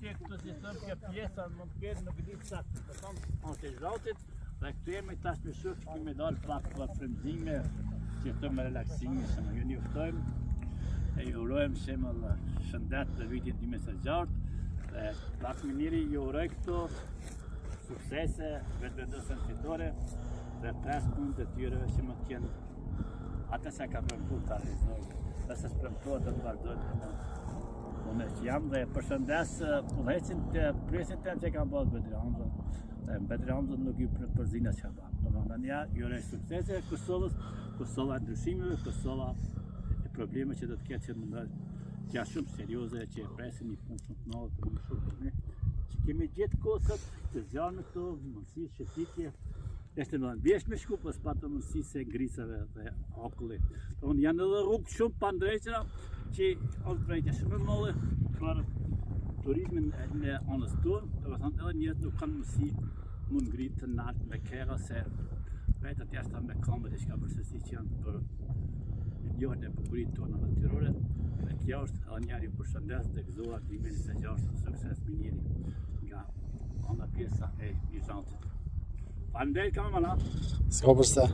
që këtë si thëmë kjo pjesa në të kërë nuk di saktë. Për tonë antizautit dhe këtë jemi tash me shufë që kemi dalë pak për frymëzime që të me relaksime që më ju njoftojmë e ju urojmë që më shëndet të vitit 2006 dhe pak më njëri ju uroj këto suksese, vetëvendosën fitore dhe 5 punë të tyreve që më tjenë ata se ka premtuar të realizojnë dhe se s'premtuar të vazhdojnë unë që jam dhe përshëndes udhëhecin të presin të që kam bërë Bedri Hamzën dhe Bedri Hamzën nuk ju përzina që ka bërë. Domethënë ju uroj suksese Kosovës, Kosova e ndryshimeve, Kosova e probleme që do të ketë që më që janë shumë serioze që e presin një punë shumë të madhe të më shumë për ne. Që kemi gjithë kosët të zjarë këto, mundësi, shëtitje. Është në vjesh me shku, për s'patë mundësi se grisave dhe akulli. Janë edhe rrugë shumë pandrejqera që është drejtja shumë e madhe për turizmin në anës tonë, edhe njerëzit nuk kanë mundësi mund ngritë të nartë me kera se vetë jashtë me kamët e shka përsësi që janë për njohën e bukuritë tona natyrore. Dhe kjo është edhe njerë ju përshëndes dhe gëzohet 2026 sukses me njeri nga ana pjesa e Bizantit. Faleminderit kamerman. S'ka përse.